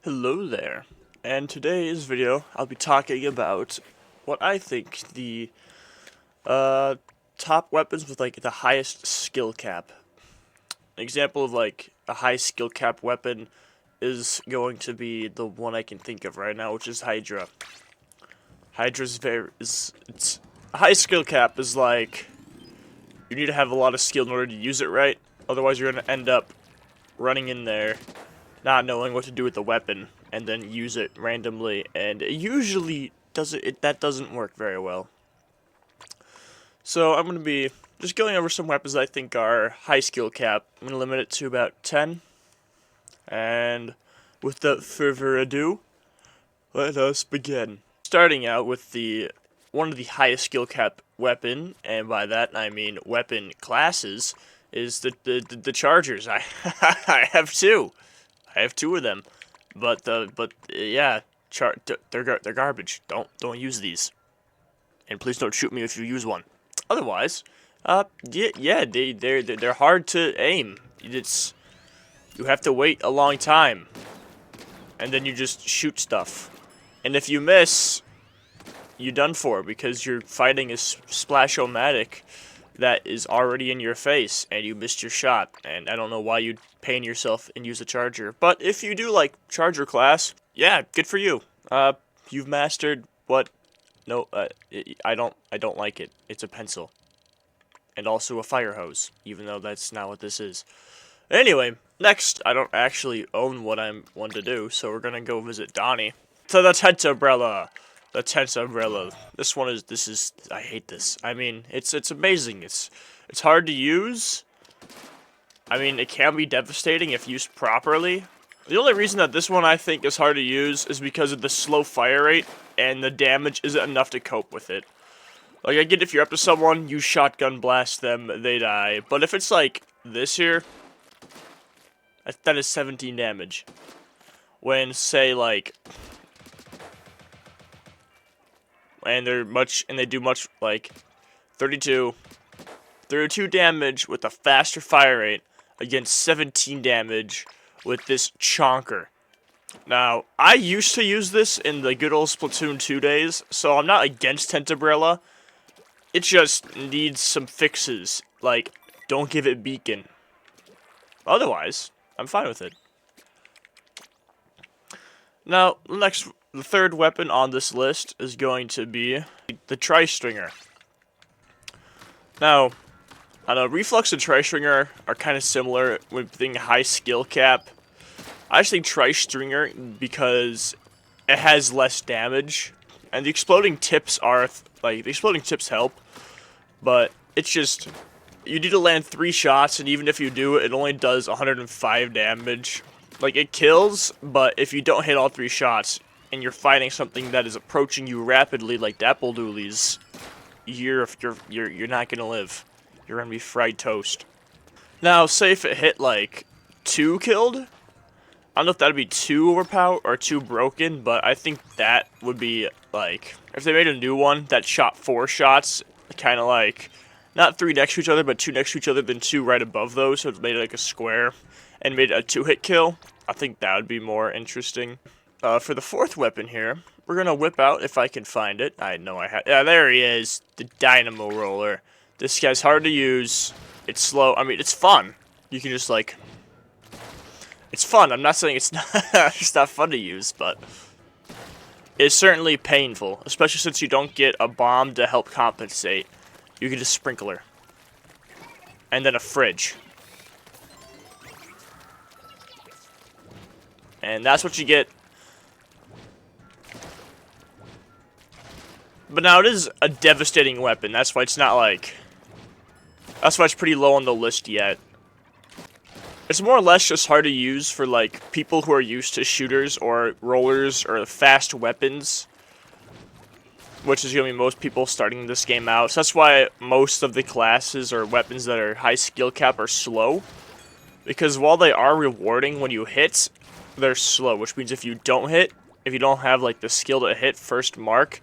Hello there, and today's video I'll be talking about what I think the top weapons with like the highest skill cap. An example of like a high skill cap weapon is going to be the one I can think of right now, which is Hydra. Hydra's it's a high skill cap is like you need to have a lot of skill in order to use it right. Otherwise, you're gonna end up running in there not knowing what to do with the weapon and then use it randomly, and it usually that doesn't work very well. So I'm going to be just going over some weapons that I think are high skill cap. I'm going to limit it to about 10, and without further ado, let us begin. Starting out with one of the highest skill cap weapon, and by that I mean weapon classes, is the chargers. I have two. I have two of them, but yeah, they're garbage. Don't use these, and please don't shoot me if you use one. Otherwise, yeah, they're hard to aim. You have to wait a long time, and then you just shoot stuff, and if you miss, you're done for because you're fighting a splash-o-matic that is already in your face, and you missed your shot, and I don't know why you'd pain yourself and use a charger. But if you do like charger class, yeah, good for you. You've mastered what? No, I don't like it. It's a pencil, and also a fire hose, even though that's not what this is. Anyway, next, I don't actually own what I want to do, so we're gonna go visit Donnie. To the tent umbrella. The tent umbrella. I hate this. I mean, it's amazing. It's hard to use. I mean, it can be devastating if used properly. The only reason that this one I think is hard to use is because of the slow fire rate, and the damage isn't enough to cope with it. Like, I get if you're up to someone, you shotgun blast them, they die. But if it's like this here, that is 17 damage. When, say, like... And they do much, like, 32 damage with a faster fire rate against 17 damage with this chonker. Now, I used to use this in the good old Splatoon 2 days, so I'm not against Tent Umbrella. It just needs some fixes, like, don't give it beacon. Otherwise, I'm fine with it. Now, the third weapon on this list is going to be the Tri-Stringer. Now, I know Reflux and Tri-Stringer are kind of similar with being high skill cap. I just think Tri-Stringer because it has less damage, and the exploding tips help, but it's just, you need to land 3 shots, and even if you do, it only does 105 damage. Like, it kills, but if you don't hit all 3 shots, and you're fighting something that is approaching you rapidly, like Dapple Doolies, you're not gonna live. You're gonna be fried toast. Now, say if it hit like 2 killed, I don't know if that'd be too overpowered or too broken, but I think that would be like, if they made a new one that shot 4 shots, kind of like, not 3 next to each other, but 2 next to each other, then 2 right above those, so it made it like a square, and made a 2-hit kill. I think that would be more interesting. For the fourth weapon here, we're gonna whip out, if I can find it. I know I have. Yeah, there he is, the Dynamo Roller. This guy's hard to use. It's slow. I mean, it's fun. You can just like, it's fun. I'm not saying it's not, it's not fun to use, but it's certainly painful, especially since you don't get a bomb to help compensate. You get a sprinkler, and then a fridge. And that's what you get. But now it is a devastating weapon. That's why it's not like... That's why it's pretty low on the list yet. It's more or less just hard to use for like people who are used to shooters or rollers or fast weapons. Which is going to be most people starting this game out. So that's why most of the classes or weapons that are high skill cap are slow. Because while they are rewarding when you hit, they're slow, which means if you don't hit, if you don't have like the skill to hit first mark,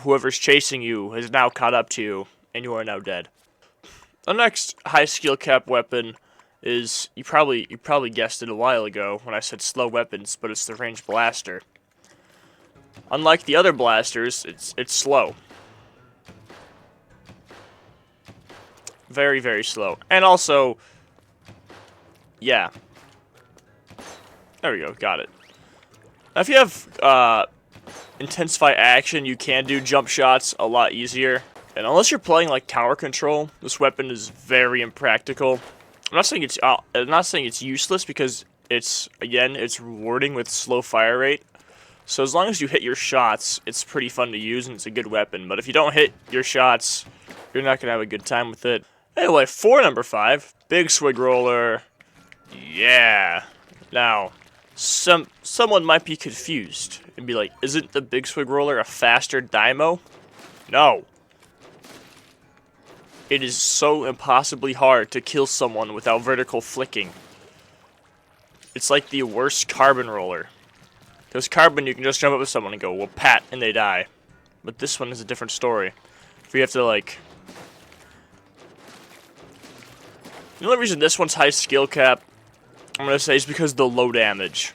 whoever's chasing you has now caught up to you, and you are now dead. The next high skill cap weapon is you probably guessed it a while ago when I said slow weapons, but it's the ranged blaster. Unlike the other blasters, it's slow. Very, very slow. And also, yeah. There we go, got it. Now if you have intensify action, you can do jump shots a lot easier. And unless you're playing like tower control, this weapon is very impractical. I'm not saying it's useless, because it's rewarding with slow fire rate. So as long as you hit your shots, it's pretty fun to use and it's a good weapon. But if you don't hit your shots, you're not gonna have a good time with it. Anyway, for number 5, Big Swig Roller. Yeah. Now, someone might be confused and be like, isn't the Big Swig Roller a faster Daimo? No. It is so impossibly hard to kill someone without vertical flicking. It's like the worst carbon roller. Because carbon, you can just jump up with someone and go, well, pat, and they die. But this one is a different story. If you have to, like... The only reason this one's high skill cap, I'm going to say, is because of the low damage.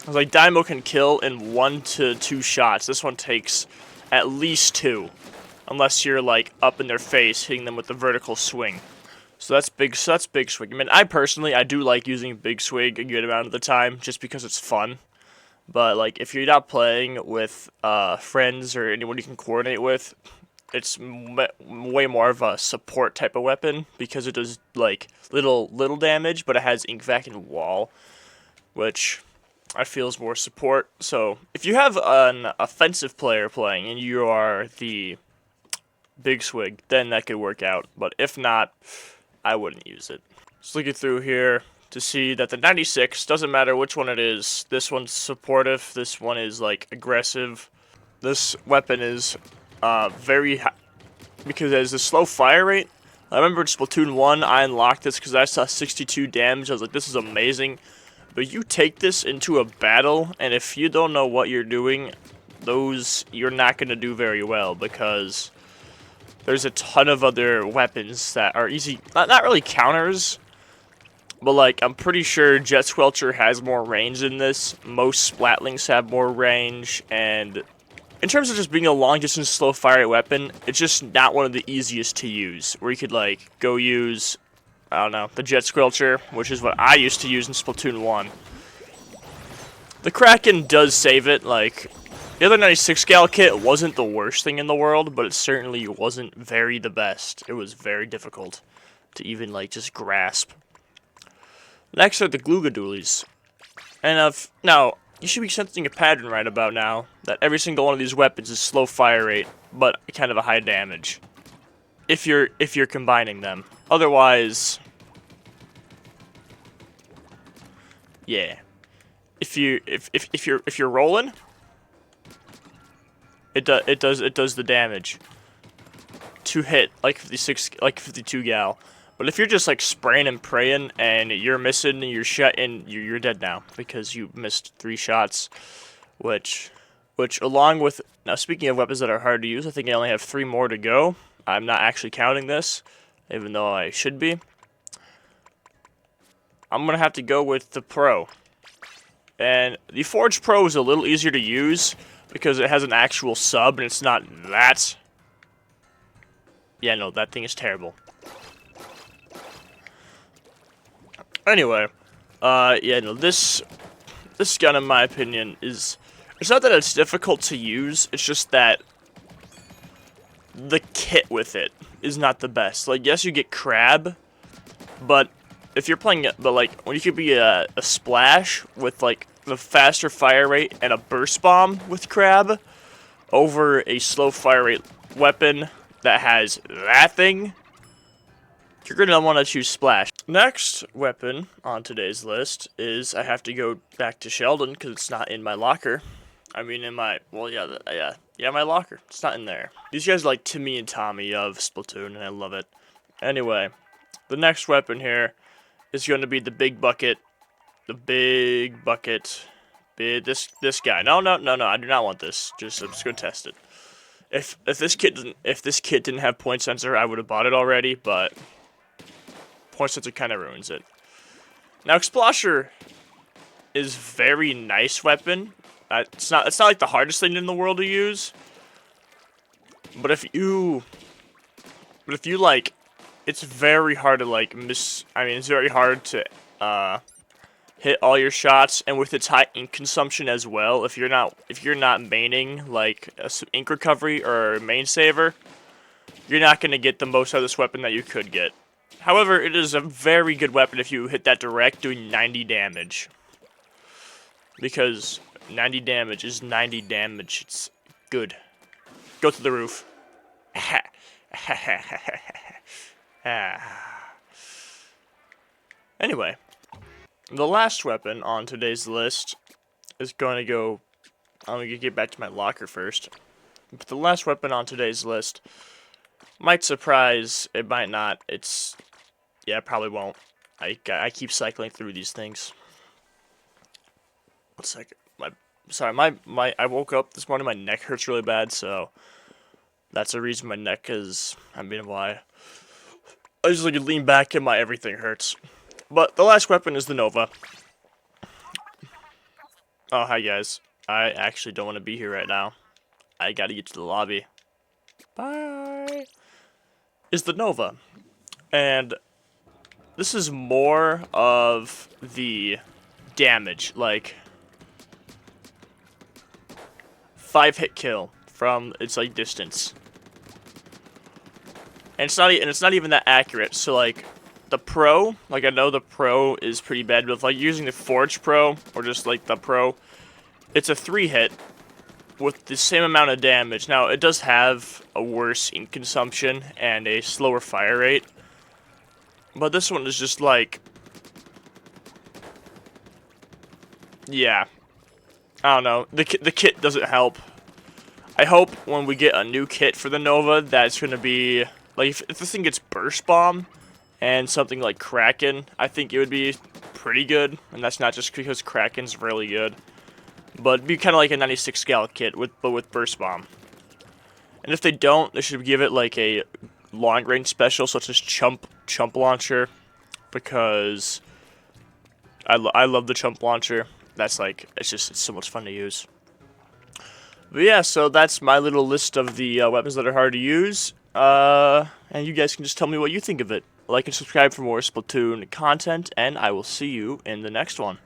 Like, Daimo can kill in 1 to 2 shots. This one takes at least 2. Unless you're, like, up in their face, hitting them with the vertical swing. So that's Big Swig. I mean, I do like using Big Swig a good amount of the time, just because it's fun. But, like, if you're not playing with friends or anyone you can coordinate with, it's way more of a support type of weapon, because it does, like, little damage, but it has ink vac and wall, which I feel is more support. So, if you have an offensive player playing and you are the Big Swig, then that could work out. But if not, I wouldn't use it. Just looking through here to see that the 96, doesn't matter which one it is. This one's supportive, this one is like aggressive. This weapon is very high, because it has a slow fire rate. I remember in Splatoon 1, I unlocked this because I saw 62 damage. I was like, this is amazing. But you take this into a battle, and if you don't know what you're doing, you're not going to do very well, because there's a ton of other weapons that are easy, not really counters, but like, I'm pretty sure Jet Squelcher has more range than this. Most Splatlinks have more range, and in terms of just being a long distance slow fire weapon, it's just not one of the easiest to use, where you could like go use, I don't know, the Jet Squelcher, which is what I used to use in Splatoon 1. The Kraken does save it. Like, the other 96 gal kit wasn't the worst thing in the world, but it certainly wasn't the best. It was very difficult to even like just grasp. Next are the Gloogadoolies. And now, you should be sensing a pattern right about now, that every single one of these weapons is slow fire rate, but kind of a high damage. If you're combining them. Otherwise, yeah. If you're rolling, it does the damage to hit like 52 gal. But if you're just like spraying and praying and you're missing and you're shot and you're dead now because you missed 3 shots, which along with, now speaking of weapons that are hard to use, I think I only have 3 more to go. I'm not actually counting this, even though I should be. I'm gonna have to go with the Pro. And the Forge Pro is a little easier to use because it has an actual sub and it's not that. Yeah, no, that thing is terrible. Anyway, yeah, no, this gun, in my opinion, it's not that it's difficult to use, it's just that the kit with it is not the best. Like, yes, you get crab, but if you're playing it, but like, when you could be a splash with like the faster fire rate and a burst bomb with crab over a slow fire rate weapon that has that thing, you're going to want to choose Splash. Next weapon on today's list is, I have to go back to Sheldon because it's not in my locker. I mean, in my, well, yeah, my locker. It's not in there. These guys are like Timmy and Tommy of Splatoon, and I love it. Anyway, the next weapon here is going to be the big bucket. The big bucket. This guy. No, I do not want this. I'm just going to test it. If this kit didn't have point sensor, I would have bought it already, but point sensor kind of ruins it. Now, Explosher is very nice weapon. It's not like the hardest thing in the world to use. But if you like, it's very hard to like it's very hard to hit all your shots, and with its high ink consumption as well. If you're not maining like ink recovery or main saver, you're not gonna get the most out of this weapon that you could get. However, it is a very good weapon if you hit that direct, doing 90 damage. Because 90 damage is 90 damage. It's good. Go to the roof. Anyway, the last weapon on today's list is going to go... I'm going to get back to my locker first. But the last weapon on today's list might surprise, it might not. Yeah, it probably won't. I keep cycling through these things. 1 second. I woke up this morning, my neck hurts really bad, so that's the reason my neck is, why. I just like lean back and my everything hurts. But the last weapon is the Nova. Oh, hi guys. I actually don't want to be here right now. I gotta get to the lobby. Bye. Is the Nova. And this is more of the damage, like 5-hit kill from its like distance. And it's not even that accurate. So like the Pro, like I know the Pro is pretty bad, but like using the Forge Pro or just like the Pro, it's a 3-hit with the same amount of damage. Now it does have a worse ink consumption and a slower fire rate, but this one is just like, yeah, I don't know. The kit doesn't help. I hope when we get a new kit for the Nova that it's gonna be like if this thing gets Burst Bomb and something like Kraken, I think it would be pretty good. And that's not just because Kraken's really good, but it'd be kind of like a 96 scale kit but with Burst Bomb. And if they don't, they should give it like a long range special such as Chump Launcher, because I love the Chump Launcher. That's like, it's so much fun to use. But yeah, so that's my little list of the weapons that are hard to use. And you guys can just tell me what you think of it. Like and subscribe for more Splatoon content, and I will see you in the next one.